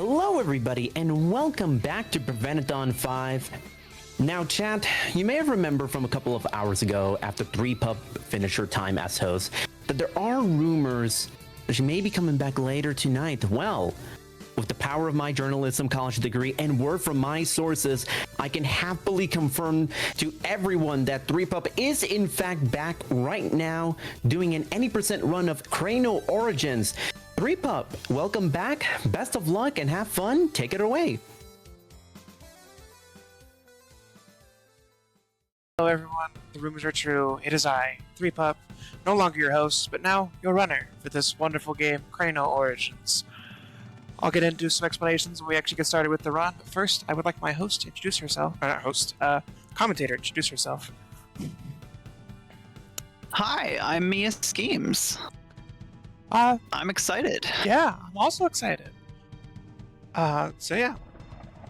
Hello everybody and welcome back to Prevent-A-Thon 5. Now chat, you may have remembered from a couple of hours ago after threepup finished her time as host that there are rumors that she may be coming back later tonight. Well, with the power of my journalism college degree and word from my sources, I can happily confirm to everyone that threepup is in fact back right now doing an any percent run of Kraino Origins. Threepup, welcome back, best of luck and have fun, take it away. Hello everyone, the rumors are true, it is I, threepup, no longer your host, but now your runner for this wonderful game, Kraino Origins. I'll get into some explanations when we actually get started with the run, but first I would like my host to introduce herself, or not host, commentator introduce herself. Hi, I'm miaschemes. I'm excited. Yeah, I'm also excited. So yeah.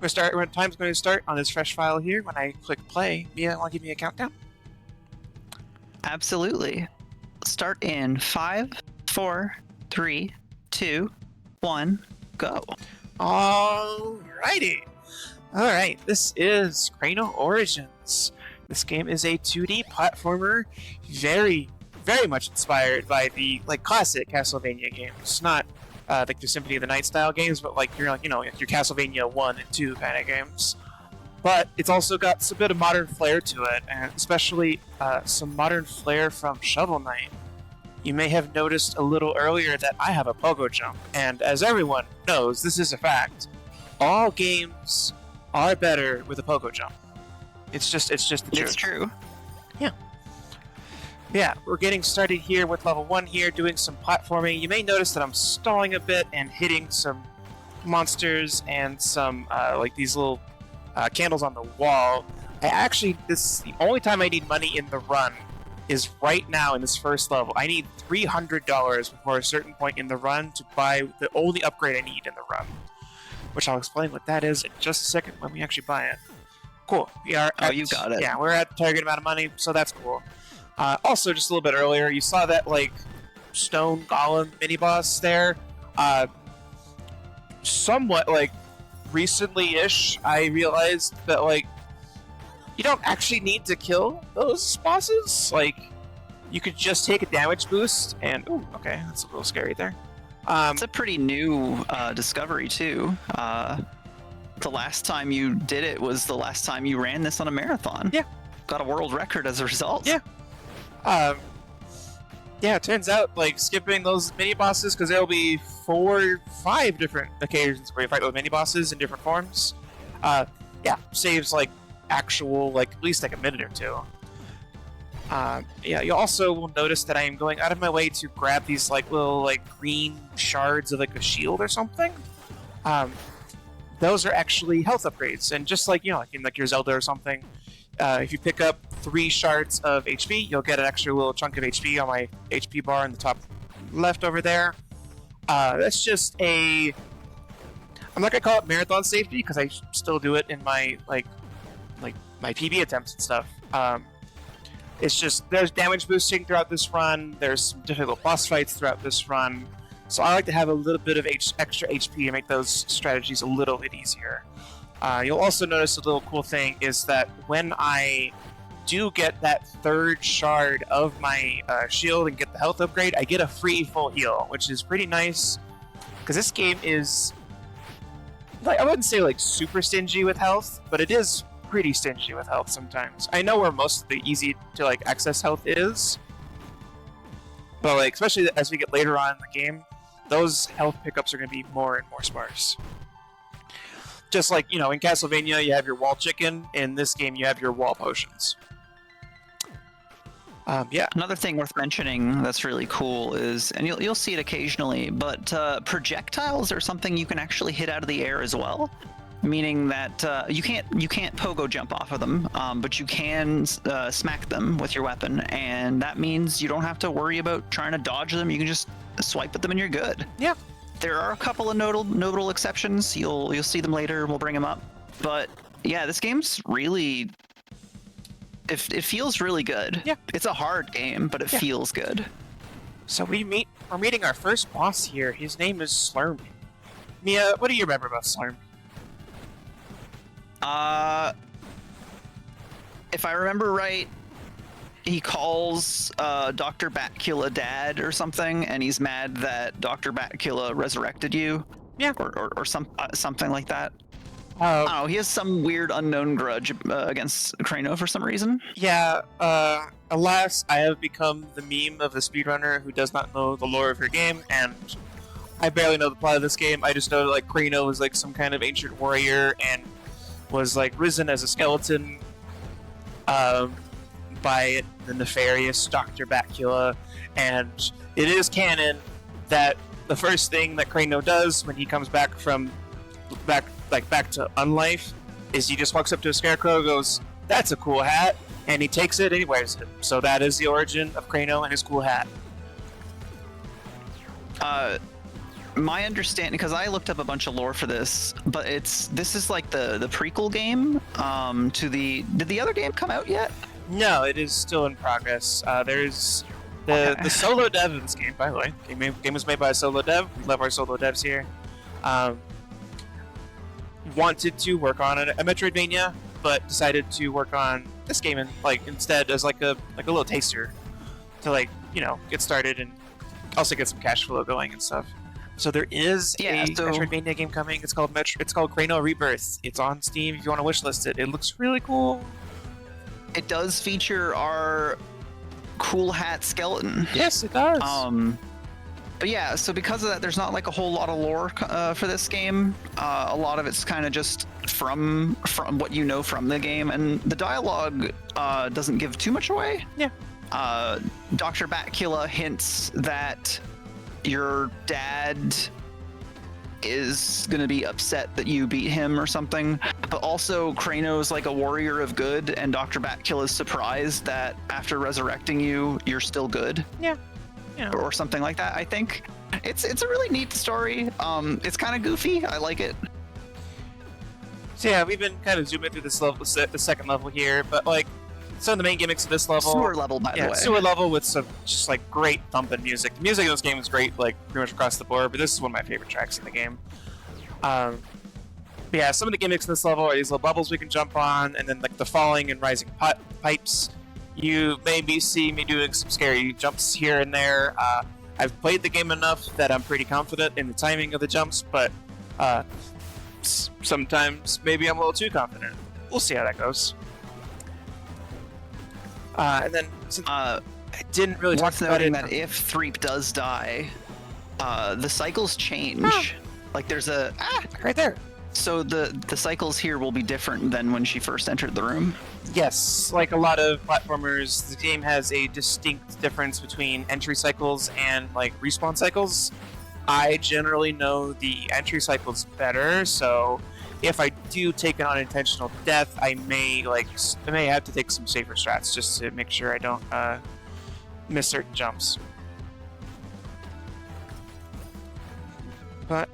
When time's going to start on this fresh file here. When I click play, Mia, want to give me a countdown? Absolutely. Start in 5, 4, 3, 2, 1, go. Alrighty. Alright, this is Kraino Origins. This game is a 2D platformer, very much inspired by the classic Castlevania games. Not like the Symphony of the Night style games, but your Castlevania 1 and 2 kind of games. But it's also got a bit of modern flair to it, and especially some modern flair from Shovel Knight. You may have noticed a little earlier that I have a pogo jump, and as everyone knows, this is a fact. All games are better with a pogo jump. It's just the truth. It's true. Yeah, we're getting started here with level 1 here, doing some platforming. You may notice that I'm stalling a bit and hitting some monsters and some, these little candles on the wall. The only time I need money in the run is right now in this first level. I need $300 before a certain point in the run to buy the only upgrade I need in the run. Which I'll explain what that is in just a second when we actually buy it. Cool. We are you got it. Yeah, we're at the target amount of money, so that's cool. Also, just a little bit earlier, you saw that, stone golem mini-boss there. Somewhat, recently-ish, I realized that, you don't actually need to kill those bosses. You could just take a damage boost, and, ooh, okay, that's a little scary there. It's a pretty new discovery, too. The last time you did it was the last time you ran this on a marathon. Yeah. Got a world record as a result. Yeah. It turns out, skipping those mini-bosses, because there'll be 4 or 5 different occasions where you fight with mini-bosses in different forms, saves, actual, at least, a minute or 2. You also will notice that I am going out of my way to grab these, little, green shards of, a shield or something. Those are actually health upgrades, and just in, your Zelda or something, if you pick up 3 shards of HP, you'll get an extra little chunk of HP on my HP bar in the top left over there. That's just I'm not gonna call it marathon safety because I still do it in my my PB attempts and stuff. It's just there's damage boosting throughout this run. There's some difficult boss fights throughout this run, so I like to have a little bit of extra HP to make those strategies a little bit easier. You'll also notice a little cool thing is that when I do get that 3rd shard of my shield and get the health upgrade, I get a free full heal, which is pretty nice, because this game is, I wouldn't say super stingy with health, but it is pretty stingy with health sometimes. I know where most of the easy to access health is, but especially as we get later on in the game, those health pickups are going to be more and more sparse. Just in Castlevania, you have your wall chicken. In this game, you have your wall potions. Another thing worth mentioning that's really cool is, and you'll see it occasionally, but projectiles are something you can actually hit out of the air as well. Meaning that you can't pogo jump off of them, but you can smack them with your weapon, and that means you don't have to worry about trying to dodge them. You can just swipe at them and you're good. Yeah. There are a couple of notable exceptions. You'll see them later. We'll bring them up. But yeah, this game's really it feels really good. Yeah. It's a hard game, but it feels good. So we're meeting our first boss here. His name is Slurm. Mia, what do you remember about Storm? If I remember right, he calls Dr. Batcula dad or something, and he's mad that Dr. Batcula resurrected you. Yeah. Or something like that. I don't know, he has some weird unknown grudge against Kraino for some reason. Yeah, alas, I have become the meme of the speedrunner who does not know the lore of her game, and I barely know the plot of this game. I just know that, like, Kraino was, like, some kind of ancient warrior and was, like, risen as a skeleton by the nefarious Dr. Batcula, and it is canon that the first thing that Kraino does when he comes back to unlife is he just walks up to a scarecrow, goes, "That's a cool hat," and he takes it and he wears it. So that is the origin of Kraino and his cool hat. My understanding, because I looked up a bunch of lore for this, but this is like the prequel game to the. Did the other game come out yet? No, it is still in progress. There's the solo dev of this game, by the way. Game was made by a solo dev. We love our solo devs here. Wanted to work on a Metroidvania, but decided to work on this game instead as like a little taster to get started and also get some cash flow going and stuff. So there is a Metroidvania game coming. It's called Kraino Rebirth. It's on Steam if you want to wishlist it. It looks really cool. It does feature our cool hat skeleton. Yes, it does. But yeah, so because of that, there's not like a whole lot of lore for this game. A lot of it's kind of just from what you know from the game, and the dialogue doesn't give too much away. Yeah. Dr. Batcula hints that your dad is gonna be upset that you beat him or something, but also Kraino's like a warrior of good, and Dr. Batcula is surprised that after resurrecting you, you're still good. Yeah. Or something like that. I think it's a really neat story. It's kind of goofy. I like it. So yeah, we've been kind of zooming through this level, the second level here, but like some of the main gimmicks of this level. Sewer level, by the way. Sewer level with some just like great thumping music. The music in this game is great, like pretty much across the board. But this is one of my favorite tracks in the game. But yeah, some of the gimmicks in this level are these little bubbles we can jump on, and then like the falling and rising pipes. You maybe see me doing some scary jumps here and there. I've played the game enough that I'm pretty confident in the timing of the jumps, but sometimes maybe I'm a little too confident. We'll see how that goes. And then I didn't really talk about it. That if Threep does die, the cycles change. Like there's a right there. So the cycles here will be different than when she first entered the room. Yes, like a lot of platformers, the game has a distinct difference between entry cycles and like respawn cycles. I generally know the entry cycles better, so if I do take an unintentional death, I may have to take some safer strats just to make sure I don't miss certain jumps. But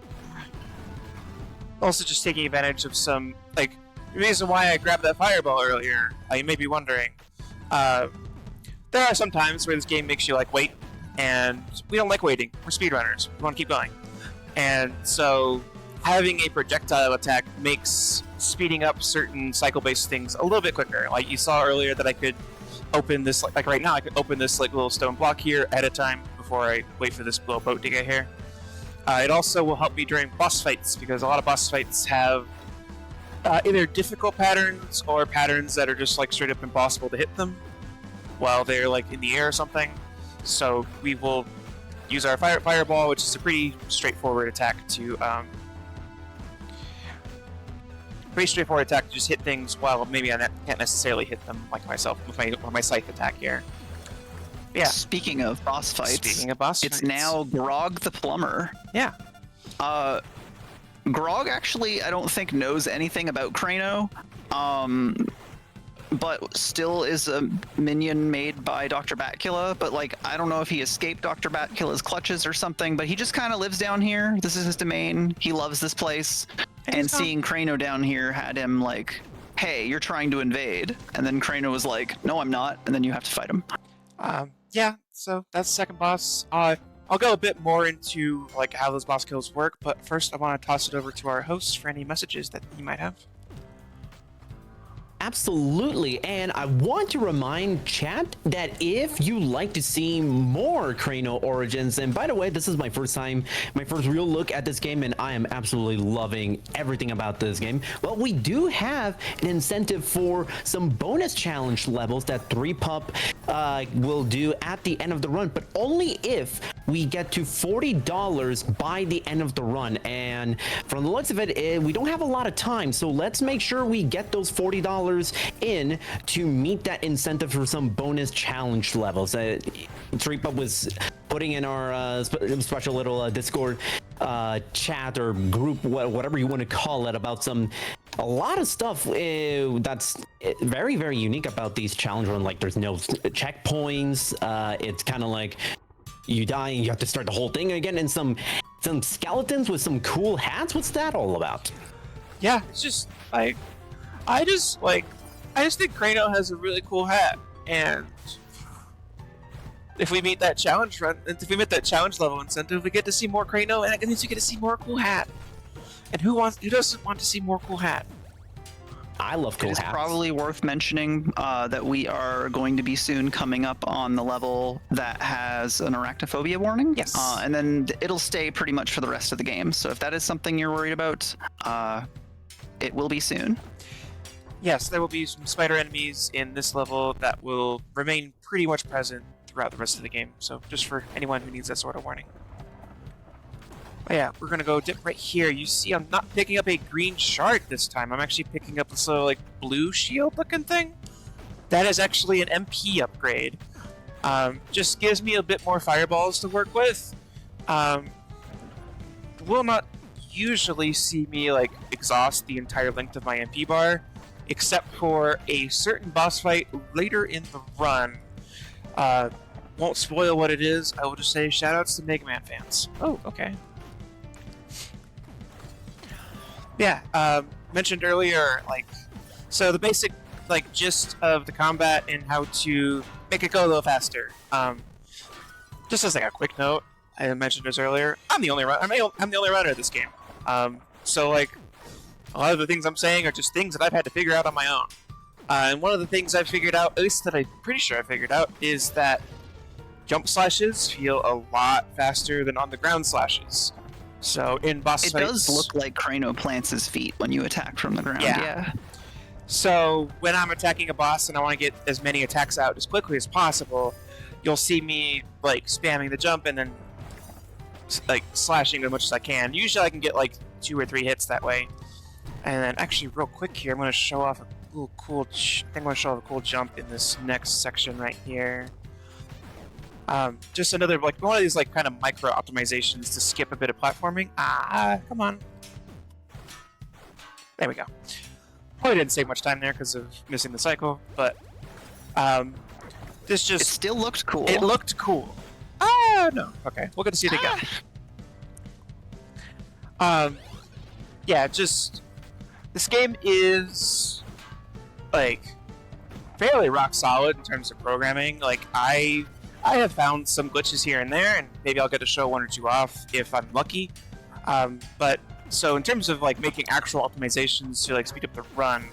also just taking advantage of some, like, the reason why I grabbed that fireball earlier, you may be wondering. There are some times where this game makes you, like, wait, and we don't like waiting. We're speedrunners. We want to keep going. And so having a projectile attack makes speeding up certain cycle-based things a little bit quicker. Like, you saw earlier that I could open this, like right now, I could open this, like, little stone block here at a time before I wait for this little boat to get here. It also will help me during boss fights, because a lot of boss fights have either difficult patterns or patterns that are just like straight up impossible to hit them while they're like in the air or something. So we will use our fireball, which is a pretty straightforward attack to just hit things while maybe I can't necessarily hit them like myself with my scythe attack here. Yeah. Speaking of boss fights, it's now Grog the Plumber. Yeah. Grog actually, I don't think knows anything about Kraino, but still is a minion made by Dr. Batcula. But like, I don't know if he escaped Dr. Batcula's clutches or something. But he just kind of lives down here. This is his domain. He loves this place. And seeing Kraino down here had him like, "Hey, you're trying to invade," and then Kraino was like, "No, I'm not," and then you have to fight him. Yeah, so that's the second boss. I'll go a bit more into like how those boss kills work, but first I want to toss it over to our host for any messages that you might have. Absolutely, and I want to remind chat that if you like to see more Kraino Origins, and by the way, this is my first real look at this game, and I am absolutely loving everything about this game. Well, we do have an incentive for some bonus challenge levels that threepup will do at the end of the run, but only if we get to $40 by the end of the run. And from the looks of it, we don't have a lot of time, so let's make sure we get those $40 in to meet that incentive for some bonus challenge levels. Threepup was putting in our special little Discord chat or group, whatever you want to call it, about a lot of stuff that's very, very unique about these challenge runs. Like, there's no checkpoints. It's kind of like you die and you have to start the whole thing again, and some skeletons with some cool hats. What's that all about? Yeah, it's just like I just think Kraino has a really cool hat, and if we meet that challenge run, if we meet that challenge level incentive, we get to see more Kraino, and that means we get to see more cool hat. And who doesn't want to see more cool hat? I love cool hats. It's probably worth mentioning that we are going to be soon coming up on the level that has an arachnophobia warning. Yes. And then it'll stay pretty much for the rest of the game. So if that is something you're worried about, it will be soon. Yes, there will be some spider enemies in this level that will remain pretty much present throughout the rest of the game. So just for anyone who needs that sort of warning. But yeah, we're gonna go dip right here. You see, I'm not picking up a green shard this time. I'm actually picking up this little like blue shield looking thing. That is actually an MP upgrade. Just gives me a bit more fireballs to work with. Will not usually see me like exhaust the entire length of my MP bar, except for a certain boss fight later in the run. Won't spoil what it is. I will just say shoutouts to Mega Man fans. Oh, okay. Yeah, mentioned earlier, so the basic, gist of the combat and how to make it go a little faster. Just as, a quick note, I mentioned this earlier, I'm the only runner of this game. So, a lot of the things I'm saying are just things that I've had to figure out on my own. And one of the things I've figured out, at least that I'm pretty sure I figured out, is that jump slashes feel a lot faster than on the ground slashes. So in boss fights... It does look like Kraino plants his feet when you attack from the ground, yeah. So when I'm attacking a boss and I want to get as many attacks out as quickly as possible, you'll see me, spamming the jump and then, slashing as much as I can. Usually I can get, 2 or 3 hits that way. And then, actually, real quick here, I'm going to show off a little cool... I'm going to show off a cool jump in this next section right here. Just another, one of these, kind of micro optimizations to skip a bit of platforming. Come on. There we go. Probably didn't save much time there because of missing the cycle, but, this just... It still looked cool. It looked cool. No. Okay, we'll get to see it again. Yeah, just... This game is, fairly rock solid in terms of programming. I have found some glitches here and there, and maybe I'll get to show 1 or 2 off if I'm lucky. But, so in terms of, making actual optimizations to, speed up the run,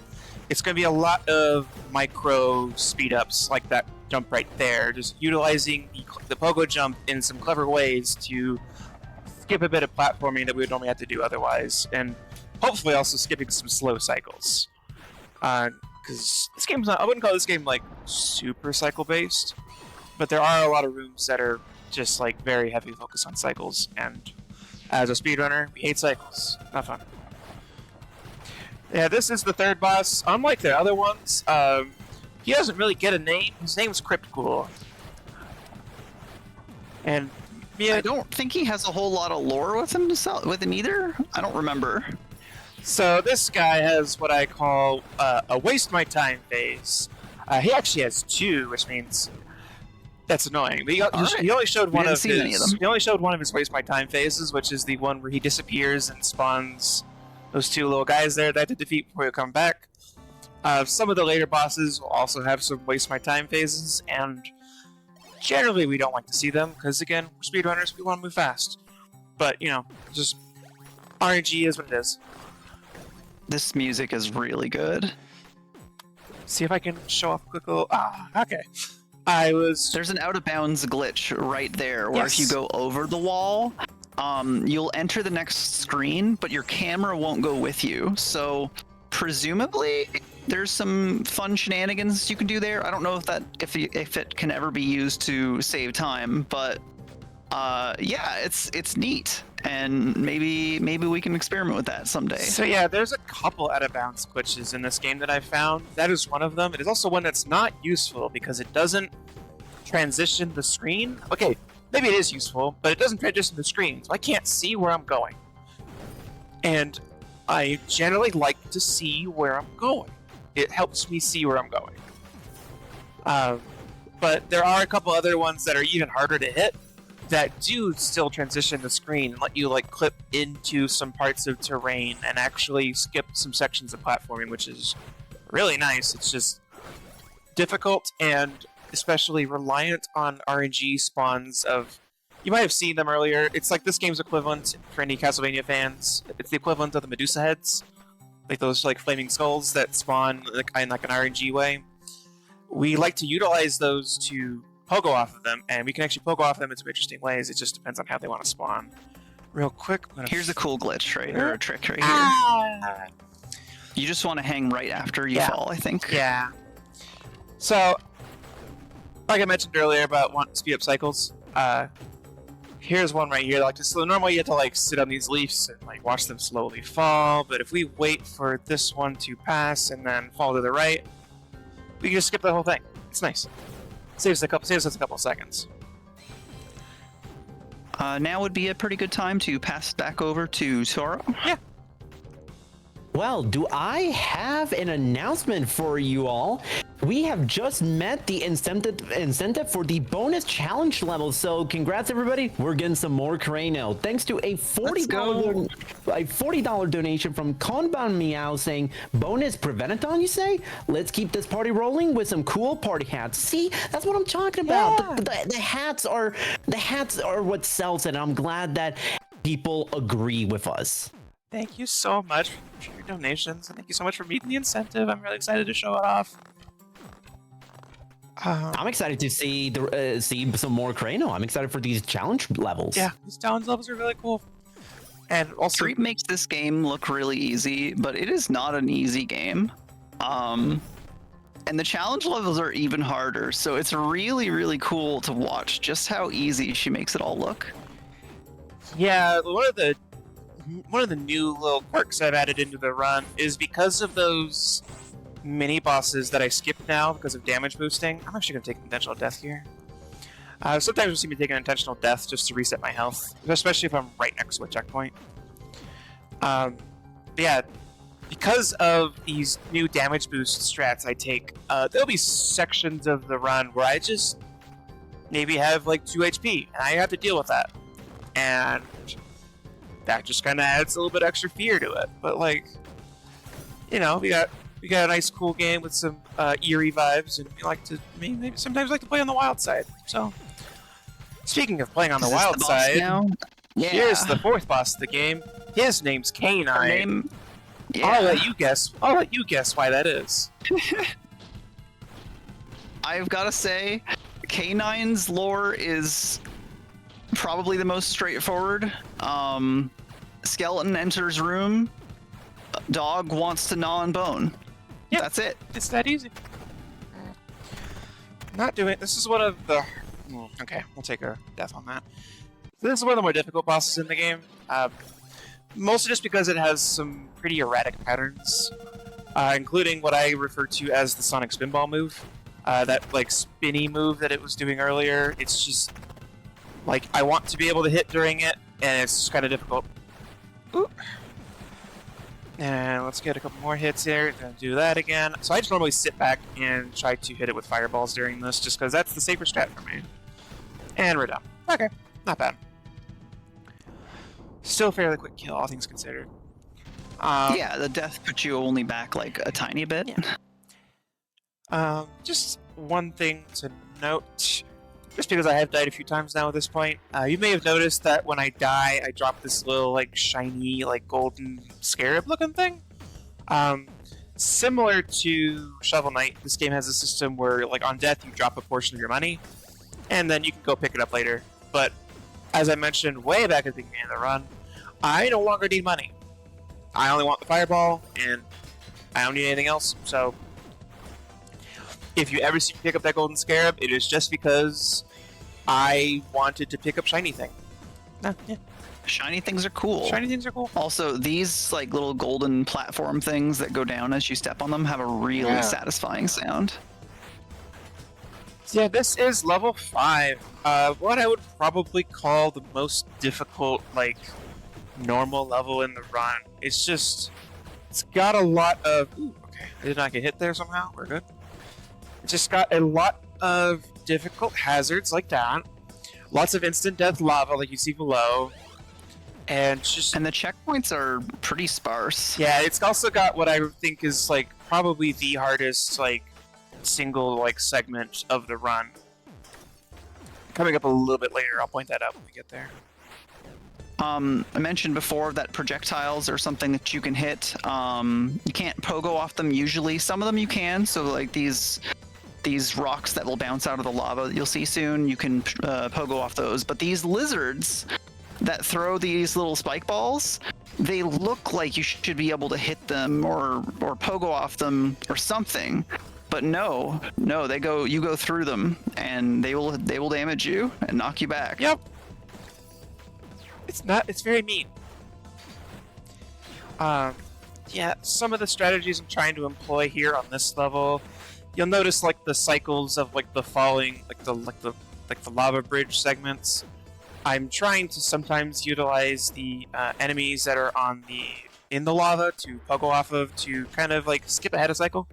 it's going to be a lot of micro speed-ups, like that jump right there, just utilizing the pogo jump in some clever ways to skip a bit of platforming that we would normally have to do otherwise, and hopefully also skipping some slow cycles. Because this game's not, I wouldn't call this game, super cycle-based, but there are a lot of rooms that are just, very heavy focus on cycles, and as a speedrunner, we hate cycles. Not fun. Yeah, this is the third boss. Unlike the other ones, he doesn't really get a name. His name's Cryptghoul. And I don't think he has a whole lot of lore with him either. I don't remember. So this guy has what I call a waste my time phase. He actually has 2, which means that's annoying. But he only showed one of his. He only showed one of his waste my time phases, which is the one where he disappears and spawns those 2 little guys there that I had to defeat before he come back. Some of the later bosses will also have some waste my time phases, and Generally, we don't like to see them because, again, we're speedrunners. We want to move fast. But, you know, just RNG is what it is. This music is really good. See if I can show off a quick little... okay. There's an out of bounds glitch right there where if you go over the wall, you'll enter the next screen, but your camera won't go with you. So presumably there's some fun shenanigans you can do there. I don't know if it can ever be used to save time, but yeah, it's neat. And maybe we can experiment with that someday. So yeah, there's a couple out-of-bounds glitches in this game that I found. That is one of them. It is also one that's not useful because it doesn't transition the screen. Okay, maybe it is useful, but it doesn't transition the screen, so I can't see where I'm going. And I generally like to see where I'm going. It helps me see where I'm going. But there are a couple other ones that are even harder to hit that do still transition the screen and let you like clip into some parts of terrain and actually skip some sections of platforming, which is really nice. It's just difficult and especially reliant on RNG spawns of... You might have seen them earlier. It's like this game's equivalent, for any Castlevania fans, it's the equivalent of the Medusa heads. Like those like flaming skulls that spawn like in like an RNG way. We like to utilize those to pogo off of them, and we can actually pogo off them in some interesting ways. It just depends on how they want to spawn. Real quick, here's a cool glitch or a trick right here. You just want to hang right after you fall, I think. Yeah. So, like I mentioned earlier about wanting to speed up cycles, here's one right here. Like, so normally you have to like sit on these leaves and like watch them slowly fall, but if we wait for this one to pass and then fall to the right, we can just skip the whole thing. It's nice. Saves us a couple seconds. Now would be a pretty good time to pass it back over to Toro. Yeah. Well, do I have an announcement for you all? We have just met the incentive for the bonus challenge level, so congrats everybody. We're getting some more Kraino. Thanks to a $40 donation from Konban Meow saying, bonus Prevent-A-Thon, you say? Let's keep this party rolling with some cool party hats. See, that's what I'm talking about. Yeah. The hats are what sells it, and I'm glad that people agree with us. Thank you so much for your donations, and thank you so much for meeting the incentive. I'm really excited to show it off. I'm excited to see some more Kraino. I'm excited for these challenge levels. Yeah, these challenge levels are really cool. And also, Street makes this game look really easy, but it is not an easy game. And the challenge levels are even harder, so it's really, really cool to watch just how easy she makes it all look. Yeah, one of the new little quirks I've added into the run is because of those mini bosses that I skipped now because of damage boosting. I'm actually going to take intentional death here. Sometimes you'll see me take an intentional death just to reset my health, especially if I'm right next to a checkpoint. But yeah, because of these new damage boost strats I take, there'll be sections of the run where I just maybe have like 2 HP, and I have to deal with that. And that just kind of adds a little bit extra fear to it. But like, you know, we got a nice cool game with some eerie vibes, and we like to maybe sometimes like to play on the wild side. So, speaking of playing on the wild side, here's the fourth boss of the game. His name's K9. I'll let you guess why that is. I've got to say, K9's lore is probably the most straightforward. Skeleton enters room, dog wants to gnaw and bone. Yep. That's it. It's that easy. Not doing. This is one of the. Okay, we'll take a death on that. So this is one of the more difficult bosses in the game. Mostly just because it has some pretty erratic patterns, including what I refer to as the Sonic Spinball move. That like spinny move that it was doing earlier. It's just like I want to be able to hit during it, and it's just kind of difficult. Ooh. And let's get a couple more hits here. Gonna do that again. So I just normally sit back and try to hit it with fireballs during this, just because that's the safer strat for me. And we're done. Okay, not bad. Still fairly quick kill, all things considered. Yeah, the death puts you only back like a tiny bit. Yeah. Just one thing to note. just because I have died a few times now at this point. You may have noticed that when I die, I drop this little like shiny, like golden scarab-looking thing. Similar to Shovel Knight, this game has a system where, like, on death, you drop a portion of your money, and then you can go pick it up later. But as I mentioned way back at the beginning of the run, I no longer need money. I only want the fireball, and I don't need anything else. So if you ever see me pick up that golden scarab, it is just because I wanted to pick up shiny thing. Yeah. Shiny things are cool. Shiny things are cool. Also, these like little golden platform things that go down as you step on them have a really satisfying sound. So yeah, this is level 5. What I would probably call the most difficult, like, normal level in the run. It's got a lot of... Ooh, okay, I did not get hit there somehow. We're good. It's just got a lot of difficult hazards like that. Lots of instant death lava like you see below. And the checkpoints are pretty sparse. Yeah, it's also got what I think is like probably the hardest like single like segment of the run. Coming up a little bit later, I'll point that out when we get there. I mentioned before that projectiles are something that you can hit. You can't pogo off them usually. Some of them you can. So like these rocks that will bounce out of the lava that you'll see soon, you can pogo off those. But these lizards that throw these little spike balls, they look like you should be able to hit them or pogo off them or something, but no, you go through them and they will damage you and knock you back. Yep. It's very mean. Yeah, some of the strategies I'm trying to employ here on this level, you'll notice like the cycles of like the falling, like the lava bridge segments. I'm trying to sometimes utilize the enemies that are in the lava to pogo off of to kind of like skip ahead a cycle.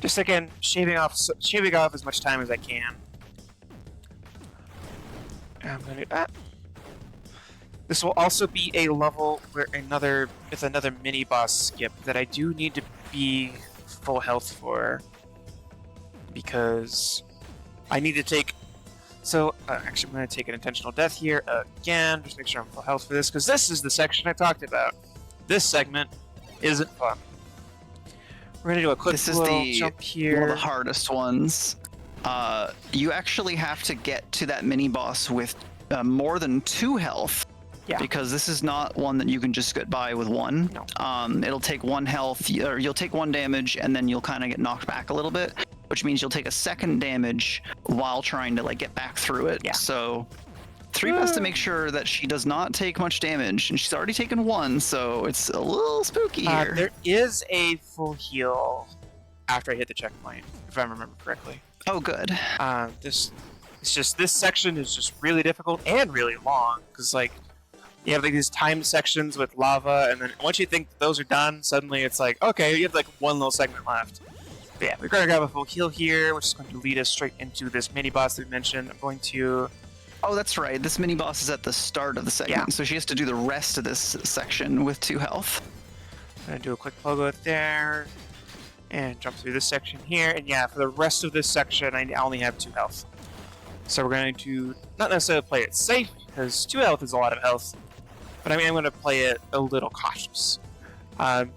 Just again, shaving off as much time as I can. I'm gonna do that. This will also be a level where another mini boss skip that I do need to be full health for, because I need to take. So, actually, I'm going to take an intentional death here again. Just make sure I'm full health for this, because this is the section I talked about. This segment isn't fun. We're going to do a quick little jump here. One of the hardest ones. You actually have to get to that mini boss with more than 2 health. Yeah. Because this is not one that you can just get by with 1. No. It'll take 1 health, or you'll take 1 damage, and then you'll kind of get knocked back a little bit, which means you'll take a 2nd damage while trying to like get back through it. Yeah. So Threep has to make sure that she does not take much damage, and she's already taken 1, so it's a little spooky here. There is a full heal after I hit the checkpoint, if I remember correctly. Oh, good. This section is just really difficult and really long, because like you have like these timed sections with lava, and then once you think those are done, suddenly it's like, okay, you have like 1 little segment left. But yeah, we're going to grab a full heal here, which is going to lead us straight into this mini boss that we mentioned. I'm going to... Oh, that's right. This mini boss is at the start of the segment, so she has to do the rest of this section with 2 health. I'm going to do a quick pogo there, and jump through this section here. And yeah, for the rest of this section, I only have 2 health. So we're going to not necessarily play it safe, because 2 health is a lot of health. But I mean, I'm going to play it a little cautious.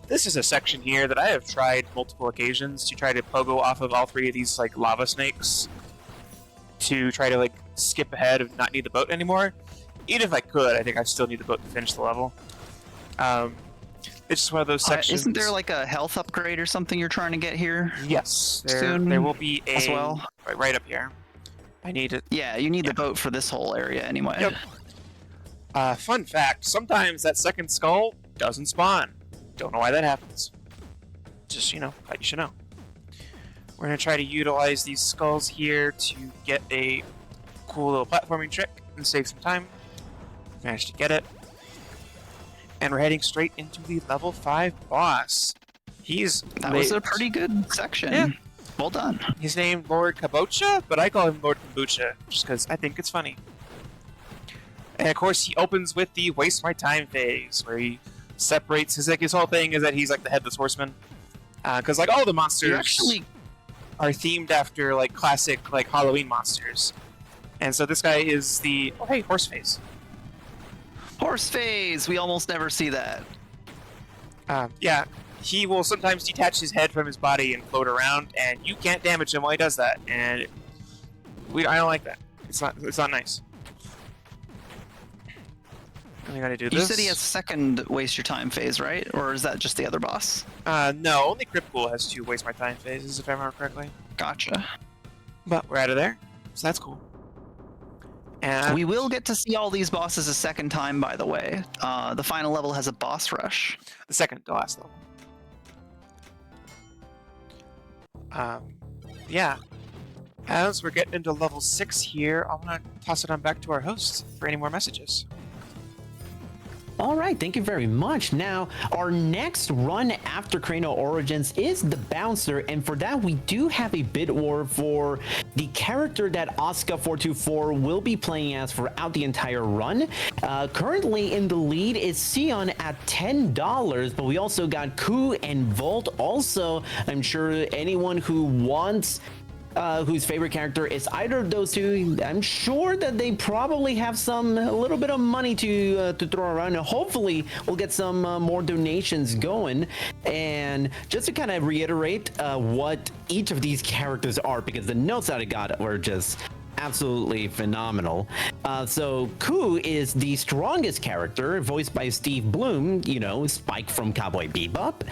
This is a section here that I have tried multiple occasions to try to pogo off of all 3 of these like lava snakes to try to like skip ahead and not need the boat anymore. Even if I could, I think I still need the boat to finish the level. It's just one of those sections. Isn't there like a health upgrade or something you're trying to get here? Yes, soon there will be a as well. Right up here. I need it. Yeah, you need the boat for this whole area anyway. Yep. Fun fact, sometimes that second skull doesn't spawn. Don't know why that happens. Just, you should know. We're going to try to utilize these skulls here to get a cool little platforming trick and save some time. Managed to get it. And we're heading straight into the level 5 boss. That was a pretty good section. Yeah. Well done. He's named Lord Kabocha, but I call him Lord Kombucha, just because I think it's funny. And of course, he opens with the Waste My Time phase, where he separates his whole thing is that he's like the Headless Horseman. Because like all the monsters are themed after like classic like Halloween monsters. And so this guy is the horse face. Horse phase. We almost never see that. Yeah, he will sometimes detach his head from his body and float around, and you can't damage him while he does that. And I don't like that. It's not nice. I gotta do this. You said he has second waste your time phase, right? Or is that just the other boss? No, only Crippool has 2 waste my time phases, if I remember correctly. Gotcha. But we're out of there, so that's cool. And We will get to see all these bosses a second time, by the way. The final level has a boss rush. the second to last level. Yeah. As we're getting into level 6 here, I'm gonna toss it on back to our host for any more messages. All right, thank you very much. Now, our next run after Kraino Origins is the Bouncer, and for that, we do have a bid war for the character that Asuka424 will be playing as throughout the entire run. Currently in the lead is Sion at $10, but we also got Ku and Volt. Also, I'm sure anyone who wants whose favorite character is either of those two, I'm sure that they probably have a little bit of money to throw around, and hopefully we'll get some more donations going. And just to kind of reiterate what each of these characters are, because the notes that I got were just absolutely phenomenal. So Ku is the strongest character, voiced by Steve Bloom, you know, Spike from Cowboy Bebop.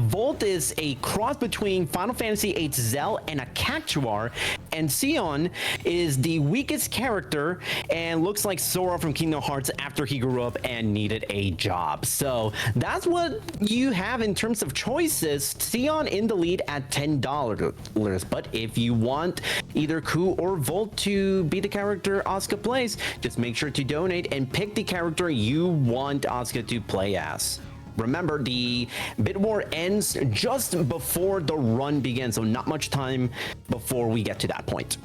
Volt is a cross between Final Fantasy VIII Zell and a Cactuar, and Sion is the weakest character and looks like Sora from Kingdom Hearts after he grew up and needed a job. So that's what you have in terms of choices. Sion in the lead at $10, but if you want either Ku or Volt to be the character Asuka plays, just make sure to donate and pick the character you want Asuka to play as. Remember, the bid war ends just before the run begins, so not much time before we get to that point.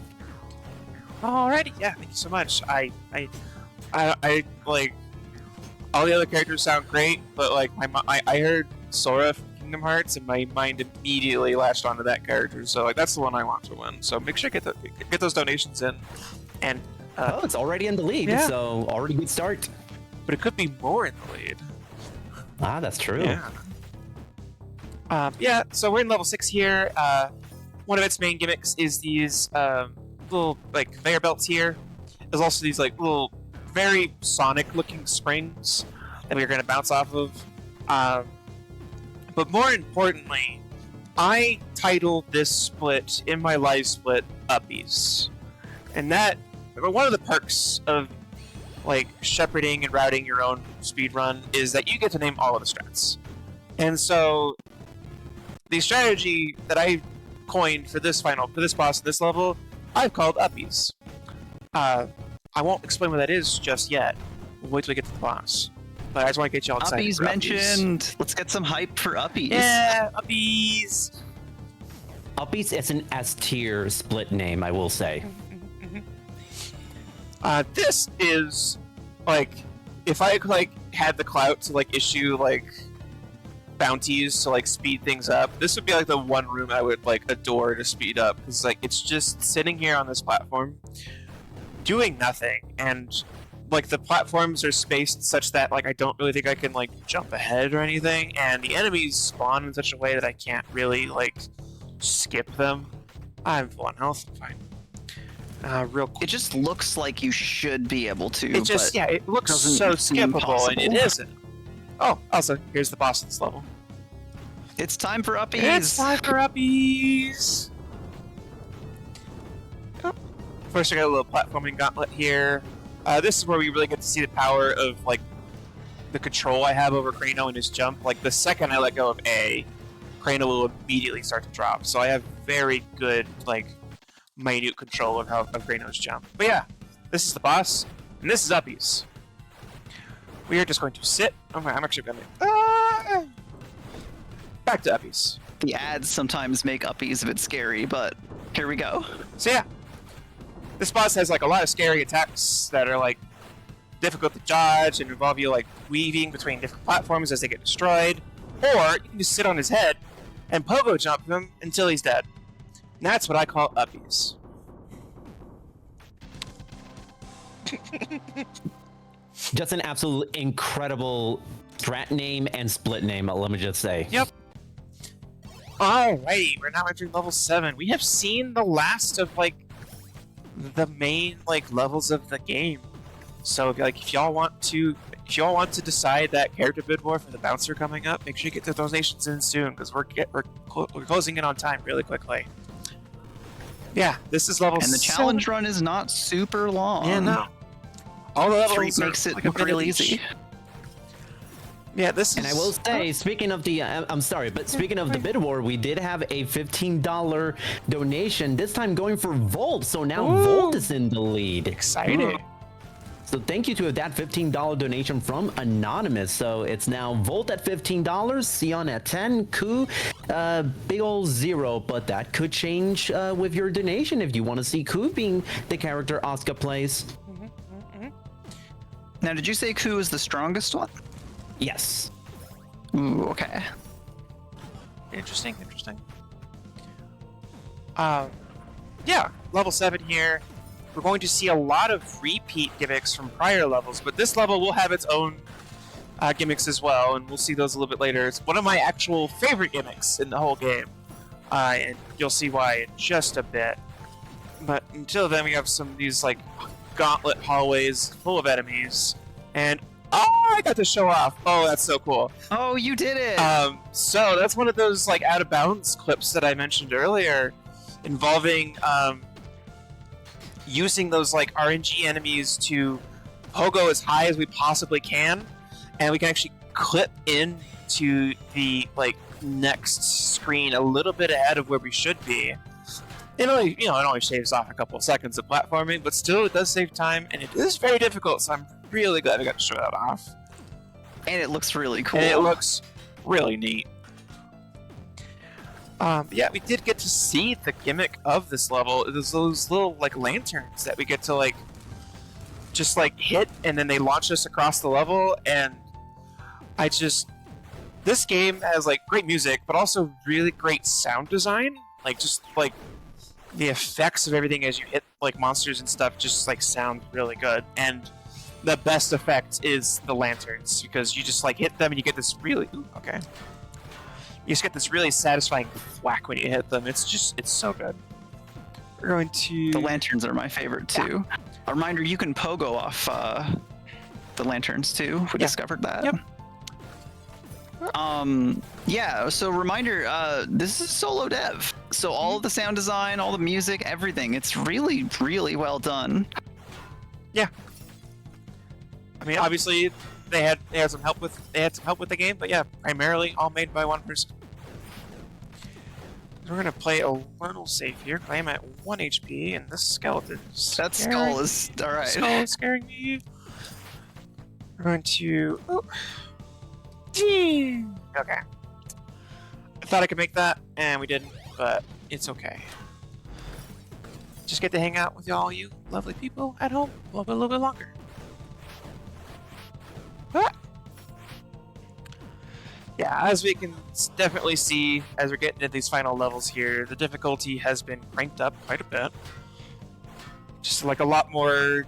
Alrighty, yeah, thank you so much. I like all the other characters sound great, but like I heard Sora from Kingdom Hearts, and my mind immediately latched onto that character. So like that's the one I want to win. So make sure to get those donations in. And oh, it's already in the lead, yeah. So already good start. But it could be more in the lead. Ah, that's true. Yeah. Yeah. So we're in level 6 here. One of its main gimmicks is these little like conveyor belts here. There's also these like little very Sonic-looking springs that we're going to bounce off of. But more importantly, I titled this split in my live split Uppies. And that, one of the perks of like shepherding and routing your own speedrun is that you get to name all of the strats. And so the strategy that I coined for this boss, this level, I've called Uppies. I won't explain what that is just yet. We'll wait till we get to the boss. But I just want to get y'all excited. Uppies for mentioned. Uppies. Let's get some hype for Uppies. Yeah, Uppies. Uppies is an S tier split name, I will say. This is like if I like had the clout to like issue like bounties to like speed things up, this would be like the one room I would like adore to speed up, because like it's just sitting here on this platform doing nothing, and like the platforms are spaced such that like I don't really think I can like jump ahead or anything, and the enemies spawn in such a way that I can't really like skip them. I'm full on health, I'm fine. Real quick. It just looks like you should be able to. It just, but yeah, it looks doesn't so seem skippable, and it possible. isn't. Oh, also, here's the boss of this level. It's time for Uppies. It's time for Uppies! Oh. First, I got a little platforming gauntlet here. This is where we really get to see the power of, like, the control I have over Kraino and his jump. Like, the second I let go of A, Kraino will immediately start to drop. So I have very good, like, minute control of Kraino's jump. But yeah, this is the boss, and this is Uppies. We are just going to sit. I'm actually going to... back to Uppies. The ads sometimes make Uppies a bit scary, but here we go. So yeah, this boss has like a lot of scary attacks that are like difficult to dodge and involve you like weaving between different platforms as they get destroyed. Or you can just sit on his head and pogo jump him until he's dead. And that's what I call Uppies. Just an absolute incredible strat name and split name, let me just say. Yep. Alright, we're now entering level 7. We have seen the last of, like, the main, like, levels of the game. So, like, if y'all want to decide that character bid war for the bouncer coming up, make sure you get the donations in soon, because we're closing in on time really quickly. Yeah, this is level 7. And the challenge run is not super long. Yeah, no. All the levels makes it like real easy. Yeah, this is... And I will say, speaking of the, I'm sorry, but speaking of the bid war, we did have a $15 donation, this time going for Volt, so now Volt is in the lead. Exciting. So thank you to that $15 donation from Anonymous. So it's now Volt at $15, Sion at 10, Ku, big ol' 0, but that could change with your donation if you want to see Ku being the character Asuka plays. Now, did you say Ku is the strongest one? Yes. Ooh, okay. Interesting. Yeah, level 7 here. We're going to see a lot of repeat gimmicks from prior levels, but this level will have its own gimmicks as well, and we'll see those a little bit later. It's one of my actual favorite gimmicks in the whole game, and you'll see why in just a bit. But until then, we have some of these, like, gauntlet hallways full of enemies, and oh, I got to show off. Oh, that's so cool. Oh, you did it! So that's one of those, like, out of bounds clips that I mentioned earlier, involving using those, like, RNG enemies to pogo as high as we possibly can, and we can actually clip into the, like, next screen a little bit ahead of where we should be. It only shaves off a couple of seconds of platforming, but still it does save time, and it is very difficult, so I'm really glad I got to show that off. And it looks really cool. And it looks really neat. Yeah, we did get to see the gimmick of this level. There's those little, like, lanterns that we get to, like, just, like, hit, and then they launch us across the level, and this game has, like, great music, but also really great sound design. Like, just, like, the effects of everything as you hit, like, monsters and stuff just, like, sound really good. And the best effect is the lanterns, because you just, like, hit them and you get this really... Ooh, okay. You just get this really satisfying thwack when you hit them. It's so good. We're going to... The lanterns are my favorite, too. Yeah. A reminder, you can pogo off the lanterns, too. We discovered that. Yep. Yeah, so reminder, this is solo dev. So all of the sound design, all the music, everything, it's really, really well done. Yeah. I mean, obviously, they had some help with the game, but yeah, primarily all made by one person. We're gonna play a little safe here. I'm at 1 HP, and this skeleton. That skull is alright. Skull is scaring me. We're going to. Oh. Okay. I thought I could make that, and we didn't, but it's okay. Just get to hang out with all you lovely people at home a little bit longer. Yeah, as we can definitely see as we're getting into these final levels here, the difficulty has been cranked up quite a bit. Just like a lot more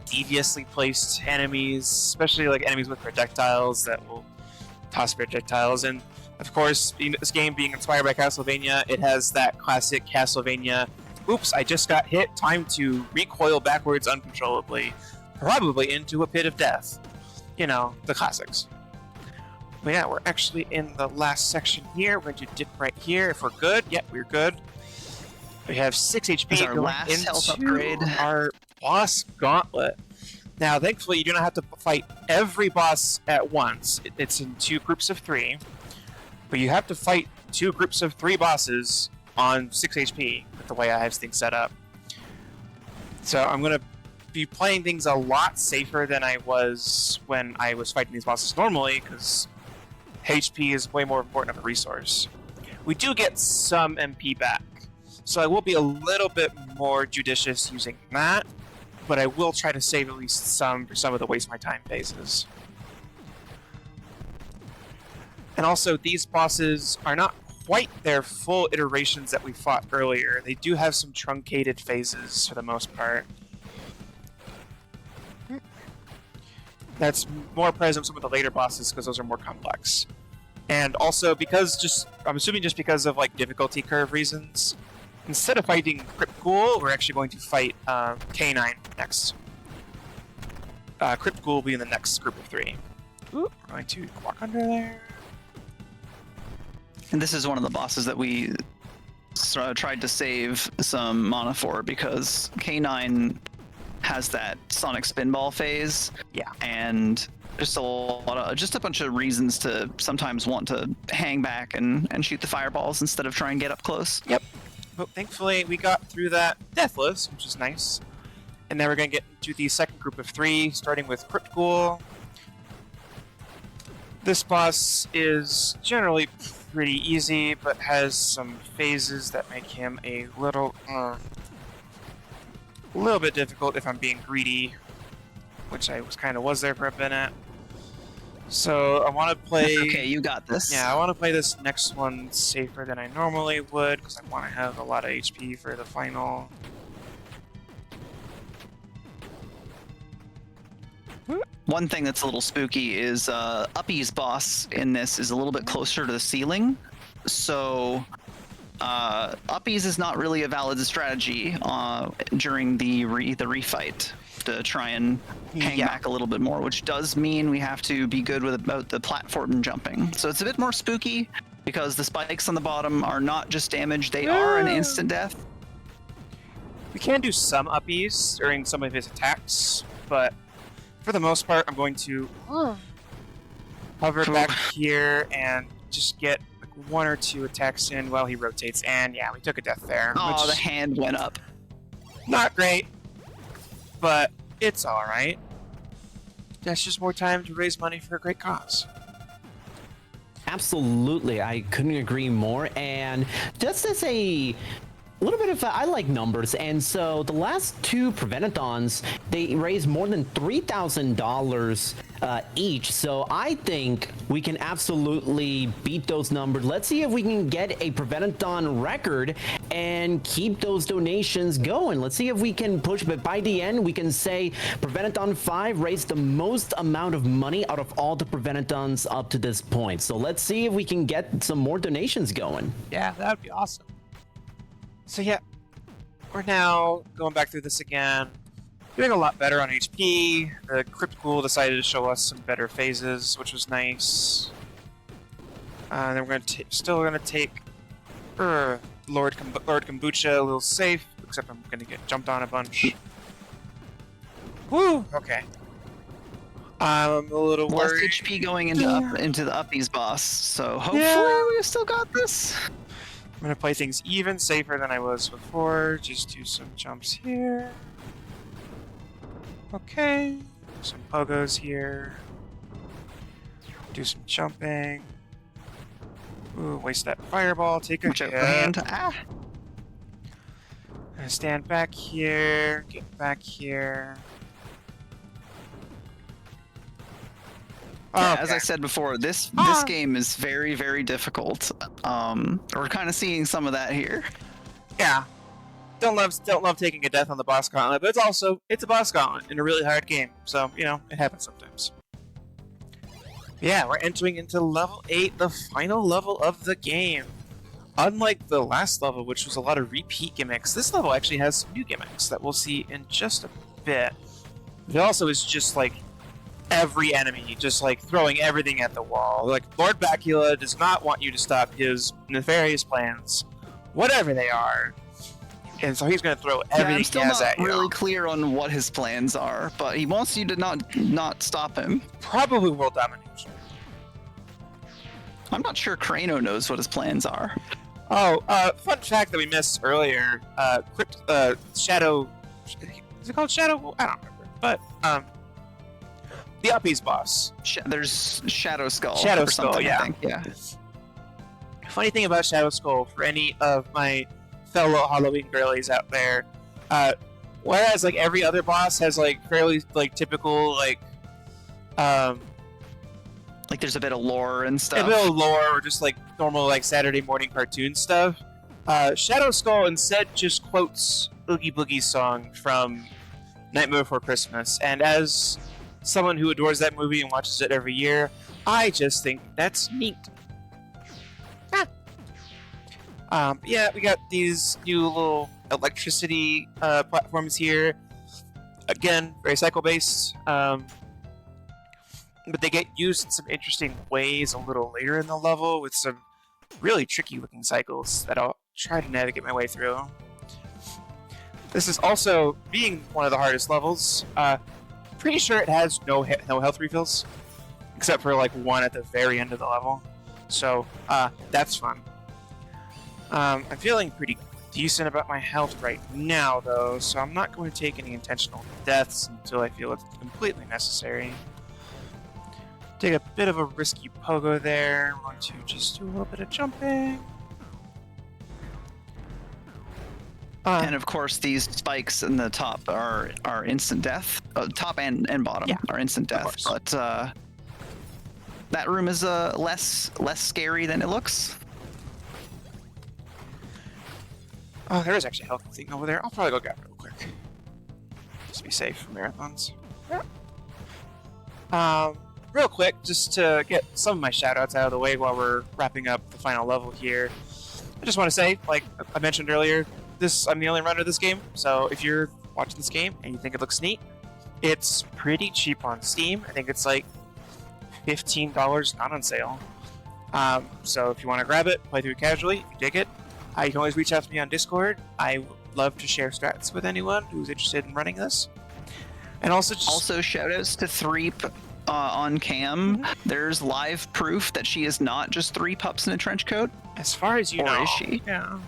deviously placed enemies, especially like enemies with projectiles that will toss projectiles. And of course, this game being inspired by Castlevania, it has that classic Castlevania, oops, I just got hit, time to recoil backwards uncontrollably, probably into a pit of death. You know, the classics. But yeah, we're actually in the last section here. We're going to dip right here. If we're good, yep, we're good. We have 6 HP our going last into health upgrade. Our boss gauntlet. Now, thankfully, you do not have to fight every boss at once. It's in 2 groups of 3. But you have to fight 2 groups of 3 bosses on 6 HP, with the way I have things set up. So I'm going to be playing things a lot safer than I was when I was fighting these bosses normally, because HP is way more important of a resource. We do get some MP back, so I will be a little bit more judicious using that, but I will try to save at least some for some of the waste my time phases. And also, these bosses are not quite their full iterations that we fought earlier. They do have some truncated phases for the most part. That's more present with some of the later bosses because those are more complex. And also because I'm assuming just because of like difficulty curve reasons, instead of fighting Crypt Ghoul, we're actually going to fight K9 next. Crypt Ghoul will be in the next group of 3. Ooh, we're going to walk under there. And this is one of the bosses that we tried to save some mana for because K9 has that sonic spinball phase. Yeah. And just a bunch of reasons to sometimes want to hang back and shoot the fireballs instead of try and get up close. Yep. But thankfully we got through that deathless, which is nice. And now we're going to get into the second group of 3, starting with Crypt Ghoul. This boss is generally pretty easy, but has some phases that make him a little bit difficult if I'm being greedy, which I was there for a minute. So I want to play... Okay, you got this. Yeah, I want to play this next one safer than I normally would, because I want to have a lot of HP for the final. One thing that's a little spooky is Uppy's boss in this is a little bit closer to the ceiling, so Uppy's is not really a valid strategy during the refight to try and hang back a little bit more, which does mean we have to be good about the platform jumping. So it's a bit more spooky because the spikes on the bottom are not just damage, they are an instant death. We can do some Uppies during some of his attacks, but for the most part, I'm going to hover back here and just get like 1 or 2 attacks in while he rotates. And yeah, we took a death there. Oh, the hand went up. Not great, but it's alright. That's just more time to raise money for a great cause. Absolutely, I couldn't agree more. And just as a little bit of I like numbers, and so the last 2 Prevent-A-Thons, they raised more than $3,000 each. So I think we can absolutely beat those numbers. Let's see if we can get a Prevent-A-Thon record and keep those donations going. Let's see if we can push, but by the end we can say Prevent-A-Thon 5 raised the most amount of money out of all the Prevent-A-Thons up to this point. So let's see if we can get some more donations going. Yeah, that would be awesome. So yeah, we're now going back through this again, doing a lot better on HP. The Crypt Ghoul decided to show us some better phases, which was nice. And then we're still gonna take Lord Kombucha a little safe, except I'm gonna get jumped on a bunch. Woo! Okay. I'm a little Less worried. HP going into the Uppy's boss, so hopefully we've still got this. I'm gonna play things even safer than I was before. Just do some jumps here. Okay. Some pogos here. Do some jumping. Ooh, waste that fireball. Take a Watch out hit. for hand. Ah! Gonna stand back here. Get back here. Yeah, Okay. as I said before, this game is very, very difficult. We're kind of seeing some of that here. Yeah. Don't love taking a death on the boss gauntlet, but it's a boss gauntlet in a really hard game, so it happens sometimes. Yeah, we're entering into level 8, the final level of the game. Unlike the last level, which was a lot of repeat gimmicks, this level actually has some new gimmicks that we'll see in just a bit. It also is just like every enemy, just like throwing everything at the wall. Like Lord Bacula does not want you to stop his nefarious plans, whatever they are. And so he's going to throw everything he has at you. I'm still not really clear on what his plans are, but he wants you to not stop him. Probably world domination. I'm not sure Kraino knows what his plans are. Oh, fun fact that we missed earlier. Shadow... Is it called Shadow? I don't remember. But, the Uppies boss. There's Shadow Skull. Shadow or Skull, something, yeah. I think. Yeah. Funny thing about Shadow Skull, for any of my fellow Halloween girlies out there, whereas like every other boss has like fairly like typical like there's a bit of lore and stuff. a bit of lore or just like normal like Saturday morning cartoon stuff, Shadow Skull instead just quotes Oogie Boogie's song from Nightmare Before Christmas, and as someone who adores that movie and watches it every year, I just think that's neat. Yeah, we got these new little electricity platforms here. Again, very cycle-based, but they get used in some interesting ways a little later in the level with some really tricky-looking cycles that I'll try to navigate my way through. This is also, being one of the hardest levels, pretty sure it has no health refills, except for like one at the very end of the level. So that's fun. I'm feeling pretty decent about my health right now, though, so I'm not going to take any intentional deaths until I feel it's completely necessary. Take a bit of a risky pogo there. I'm going to just do a little bit of jumping. And of course, these spikes in the top are instant death. Top and bottom are instant death. But that room is less scary than it looks. Oh, there is actually a health thing over there. I'll probably go grab it real quick. Just be safe for marathons. Real quick, just to get some of my shoutouts out of the way while we're wrapping up the final level here. I just want to say, like I mentioned earlier, I'm the only runner of this game, so if you're watching this game and you think it looks neat, it's pretty cheap on Steam. I think it's like $15, not on sale. So if you want to grab it, play through it casually, if you dig it, you can always reach out to me on Discord. I would love to share strats with anyone who's interested in running this. And also shoutouts to Threep on cam. Mm-hmm. There's live proof that she is not just 3 pups in a trench coat. As far as you know. Or is she? Yeah.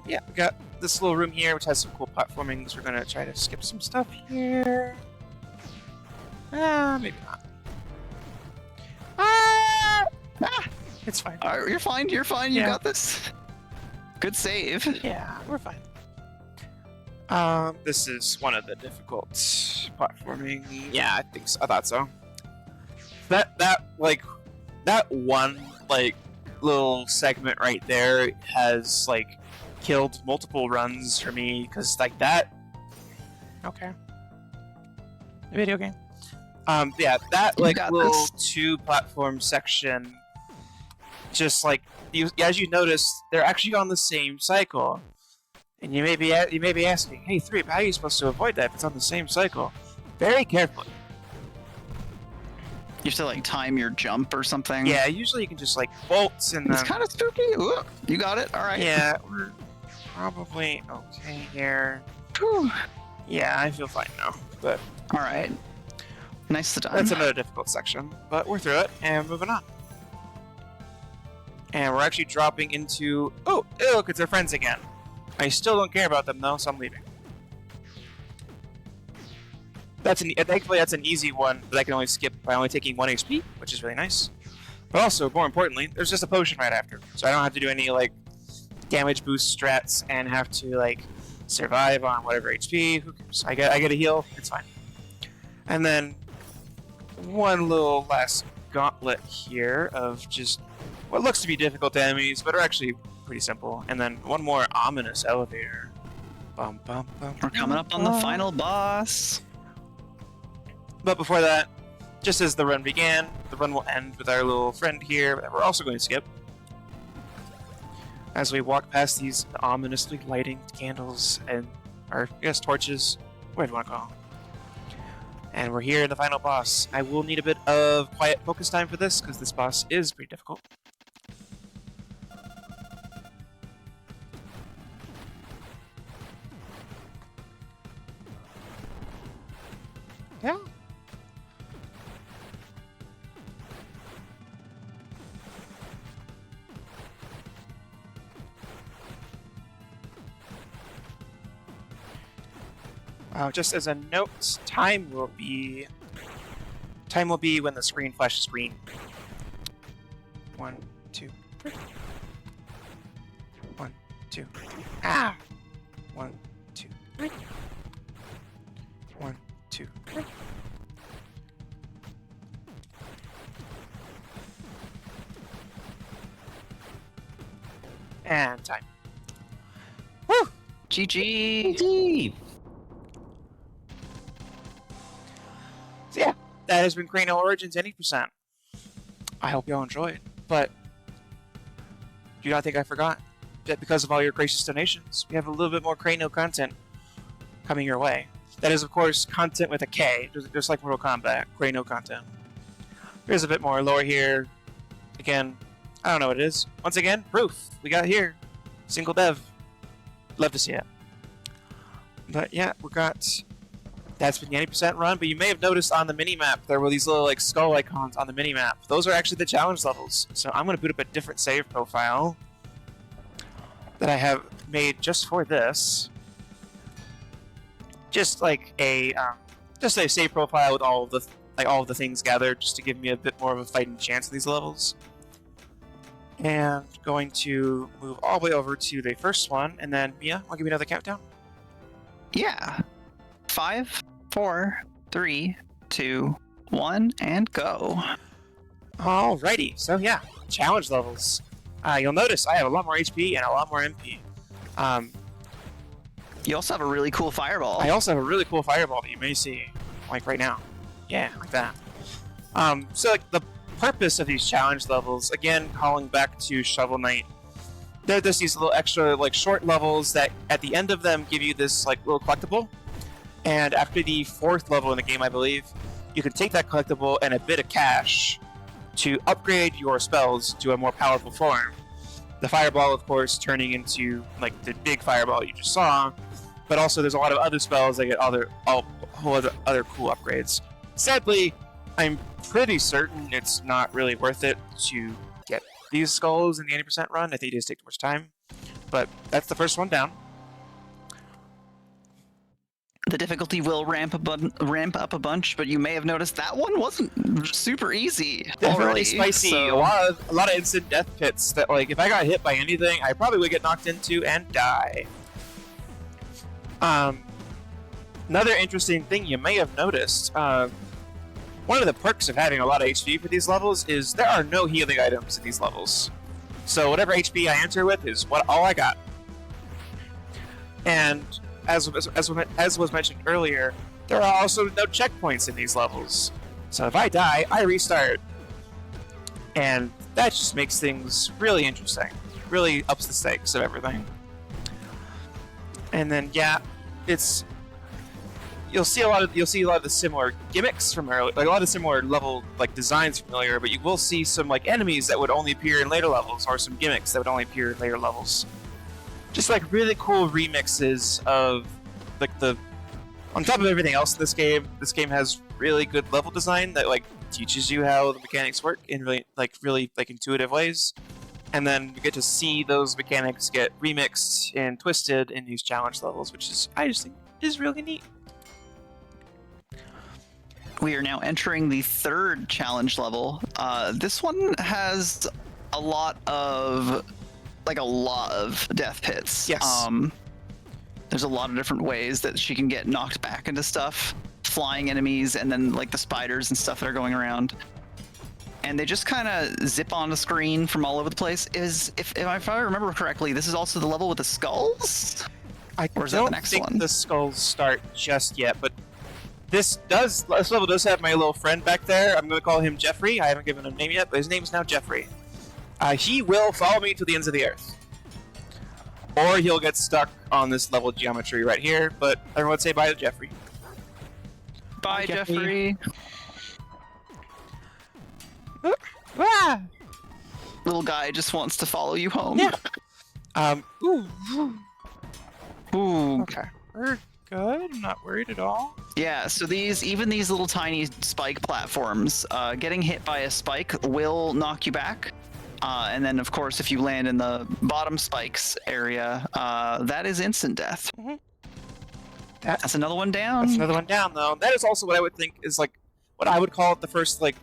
Yeah, we got this little room here, which has some cool platforming. So we're gonna try to skip some stuff here. Maybe not. It's fine. You're fine. You're fine. You got this. Good save. Yeah, we're fine. This is one of the difficult platforming. Yeah, I think so. I thought so. That one little segment right there has killed multiple runs for me because that. Okay. A video game. Yeah, that little 2 platform section. Just as you notice, they're actually on the same cycle, and you may be asking, "Hey, Threep, how are you supposed to avoid that if it's on the same cycle?" Very carefully. You have to time your jump or something. Yeah, usually you can just bolt and. It's kind of spooky. Ooh, you got it. All right. Yeah, we're probably okay here. Whew. Yeah, I feel fine now. But all right, nice to done. That's another difficult section, but we're through it and moving on. And we're actually dropping into... Oh, look, it's our friends again. I still don't care about them, though, so I'm leaving. Thankfully, that's an easy one that I can only skip by only taking 1 HP, which is really nice. But also, more importantly, there's just a potion right after. So I don't have to do any, damage boost strats and have to, survive on whatever HP. Who cares? I get a heal. It's fine. And then one little last gauntlet here of just... what looks to be difficult enemies, but are actually pretty simple. And then one more ominous elevator. Bum, bum, bum, We're coming up on the final boss. But before that, just as the run began, the run will end with our little friend here that we're also going to skip. As we walk past these ominously lighting candles and, torches, whatever you want to call them. And we're here in the final boss. I will need a bit of quiet focus time for this, because this boss is pretty difficult. Yeah. Just as a note, time will be when the screen flashes green. 1, 2, 3. 1, 2. Ah! 1, 2, 3. 1, 2, 3. And time. Woo! GG. GG. that has been Kraino Origins 80%. I hope y'all enjoyed, but do not think I forgot that because of all your gracious donations, we have a little bit more Kraino content coming your way. That is, of course, content with a K, just like Mortal Kombat, Kraino content. There's a bit more lore here. Again, I don't know what it is. Once again, proof. We got here. Single dev. Love to see it. But yeah, we got... That's been the 80% run, but you may have noticed on the minimap there were these little like skull icons on the minimap. Those are actually the challenge levels. So I'm going to boot up a different save profile that I have made just for this. Just like a save profile with all of the things gathered, just to give me a bit more of a fighting chance in these levels. And going to move all the way over to the first one, and then Mia, I'll give you another countdown. Yeah. 5, 4, 3, 2, 1, and go. Alrighty, so yeah, challenge levels. You'll notice I have a lot more HP and a lot more MP. You also have a really cool fireball. I also have a really cool fireball that you may see, like right now. Yeah, like that. So like the purpose of these challenge levels, again, calling back to Shovel Knight, there's these little extra like short levels that at the end of them give you this like little collectible. And after the 4th level in the game, I believe, you can take that collectible and a bit of cash to upgrade your spells to a more powerful form. The fireball, of course, turning into like the big fireball you just saw, but also there's a lot of other spells that get other cool upgrades. Sadly, I'm pretty certain it's not really worth it to get these skulls in the 80% run. I think it does take too much time, but that's the first one down. The difficulty will ramp up a bunch, but you may have noticed that one wasn't super easy. Definitely already, spicy. so- A lot of instant death pits that, like, if I got hit by anything, I probably would get knocked into and die. Another interesting thing you may have noticed, one of the perks of having a lot of HP for these levels is there are no healing items in these levels. So whatever HP I enter with is all I got. And as was mentioned earlier, there are also no checkpoints in these levels. So if I die, I restart. And that just makes things really interesting. Really ups the stakes of everything. And then yeah, you'll see a lot of the similar gimmicks from earlier, like a lot of similar level like designs from earlier, but you will see some like enemies that would only appear in later levels, or some gimmicks that would only appear in later levels. Just like really cool remixes of like on top of everything else in this game has really good level design that like teaches you how the mechanics work in really intuitive ways. And then you get to see those mechanics get remixed and twisted in these challenge levels, which I just think is really neat. We are now entering the 3rd challenge level. This one has a lot of death pits. Yes. There's a lot of different ways that she can get knocked back into stuff, flying enemies, and then like the spiders and stuff that are going around. And they just kind of zip on the screen from all over the place. If I remember correctly, this is also the level with the skulls? Or is that the next think one? the skulls start just yet, but this level does have my little friend back there. I'm going to call him Jeffrey. I haven't given him a name yet, but his name is now Jeffrey. He will follow me to the ends of the earth. Or he'll get stuck on this level geometry right here, but everyone say bye to Jeffrey. Bye, Jeffrey. Ah! Little guy just wants to follow you home. Yeah. Ooh. Okay. We're good. I'm not worried at all. Yeah, so these little tiny spike platforms, getting hit by a spike will knock you back. And then, of course, if you land in the bottom spikes area, that is instant death. Mm-hmm. That's another one down. That's another one down, though. That is also what I would think is like what I would call it the first like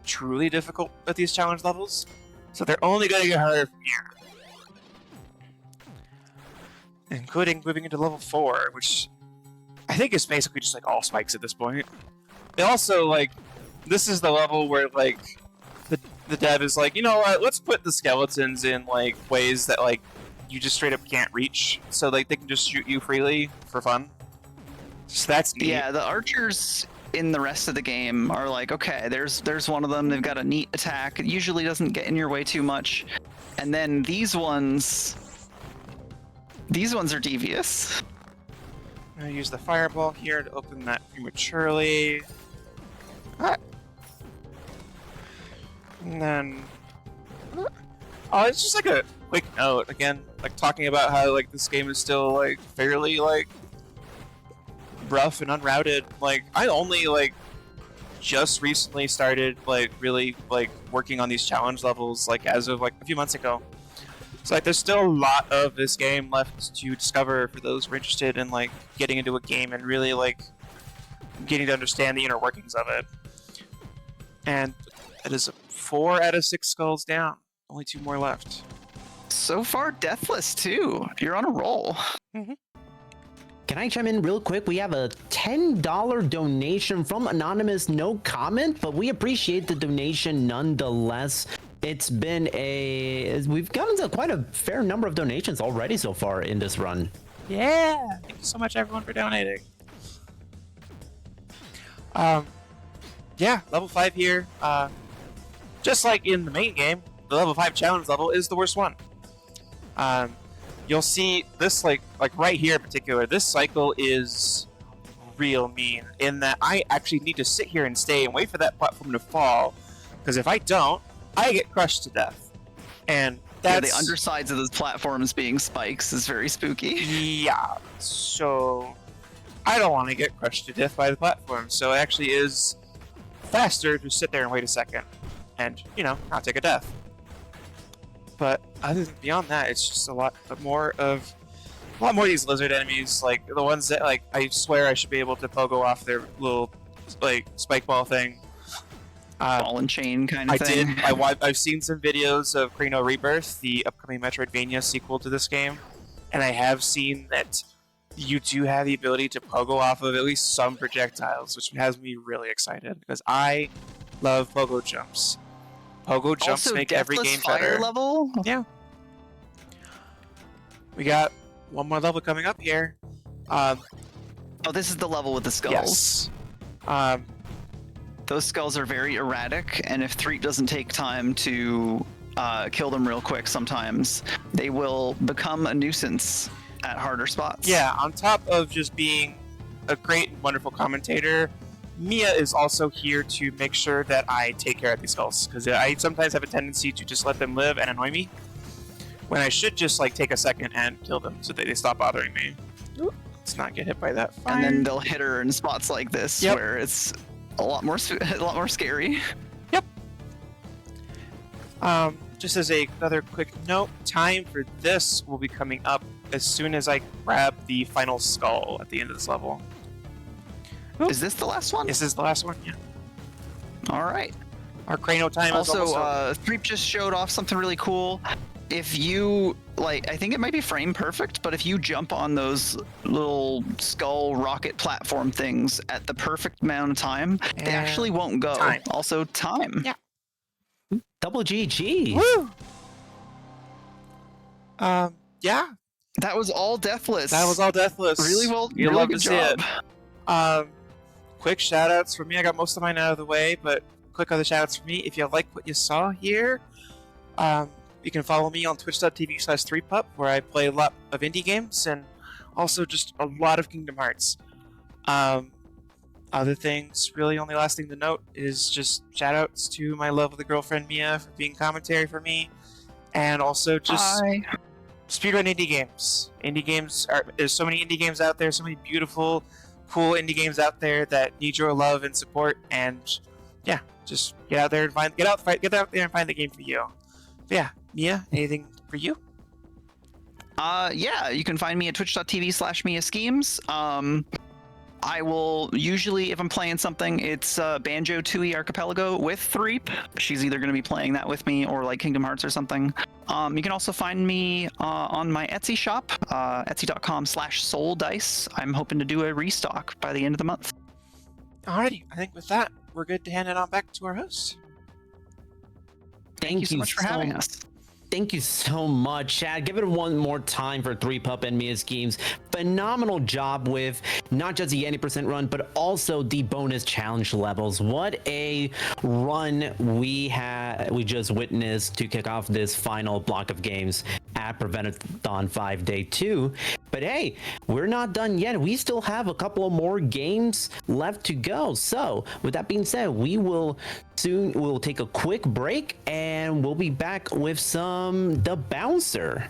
truly difficult at these challenge levels. So they're only going to get harder from here, including moving into level 4, which I think is basically just like all spikes at this point. They also like this is the level where like the dev is like, you know what? Let's put the skeletons in like ways that like you just straight up can't reach, so like they can just shoot you freely for fun. So that's neat. Yeah, the archers in the rest of the game are like, okay, there's one of them. They've got a neat attack. It usually doesn't get in your way too much. And then these ones are devious. I'm gonna use the fireball here to open that prematurely. Ah. And then, oh, it's just like a quick note again, like talking about how like this game is still like fairly like rough and unrouted. Like I only like just recently started like really like working on these challenge levels like as of like a few months ago. So like there's still a lot of this game left to discover for those who are interested in like getting into a game and really like getting to understand the inner workings of it. And it is 4 out of 6 skulls down. Only 2 more left. So far, deathless too. You're on a roll. Can I chime in real quick? We have a $10 donation from Anonymous, no comment, but we appreciate the donation nonetheless. It's been we've gotten to quite a fair number of donations already so far in this run. Yeah! Thank you so much everyone for donating. Yeah, level 5 here. Just like in the main game, the level 5 challenge level is the worst one. You'll see this like right here in particular, this cycle is real mean in that I actually need to sit here and stay and wait for that platform to fall, because if I don't, I get crushed to death. And that's... Yeah, the undersides of those platforms being spikes is very spooky. Yeah, so I don't want to get crushed to death by the platform, so it actually is faster to sit there and wait a second and, you know, not take a death. But other than beyond that, it's just a lot more of these lizard enemies, like the ones that like I swear I should be able to pogo off their little like spike ball thing. Ball and chain kind of thing. I've seen some videos of Kraino Rebirth, the upcoming Metroidvania sequel to this game, and I have seen that you do have the ability to pogo off of at least some projectiles, which has me really excited because I love pogo jumps. Pogo jumps also, make every game better. Level? Yeah. We got one more level coming up here. Oh, this is the level with the skulls. Yes. Those skulls are very erratic, and if Threep doesn't take time to kill them real quick sometimes, they will become a nuisance at harder spots. Yeah, on top of just being a great and wonderful commentator, Mia is also here to make sure that I take care of these skulls, because I sometimes have a tendency to just let them live and annoy me, when I should just like take a second and kill them so that they stop bothering me. Ooh, let's not get hit by that fire. And then they'll hit her in spots like this, where it's a lot more scary. Yep. Just as another quick note, time for this will be coming up as soon as I grab the final skull at the end of this level. Oop. Is this the last one? This is the last one, yeah. All right. Our Kraino time is almost over. Threep just showed off something really cool. If you, like, I think it might be frame perfect, but if you jump on those little skull rocket platform things at the perfect amount of time, they actually won't go. Time. Also, time. Yeah. Double GG. Woo! Yeah. That was all deathless. That was all deathless. Really well. You'll really love good to job. see it. Quick shout outs for me. I got most of mine out of the way, but quick other shout outs for me. If you like what you saw here, you can follow me on twitch.tv/threepup, where I play a lot of indie games and also just a lot of Kingdom Hearts. Other things, really only last thing to note is just shout outs to my lovely girlfriend Mia for being commentary for me, and also just speedrun indie games. There's so many indie games out there, so many beautiful, cool indie games out there that need your love and support, and yeah, just get out there and find the game for you. But yeah, Mia, anything for you? Yeah, you can find me at twitch.tv/miaschemes. I will usually, if I'm playing something, it's Banjo Tooie Archipelago with Threep. She's either going to be playing that with me or like Kingdom Hearts or something. You can also find me on my Etsy shop, etsy.com/souldice. I'm hoping to do a restock by the end of the month. Alrighty, I think with that, we're good to hand it on back to our host. Thank you so much for having us. thank you so much, Chad. Give it one more time for threepup and miaschemes. Phenomenal job with not just the 80% run, but also the bonus challenge levels. What a run we just witnessed to kick off this final block of games at Prevent-A-Thon 5 Day 2. But hey, we're not done yet. We still have a couple of more games left to go. So with that being said, we'll take a quick break and we'll be back with the bouncer.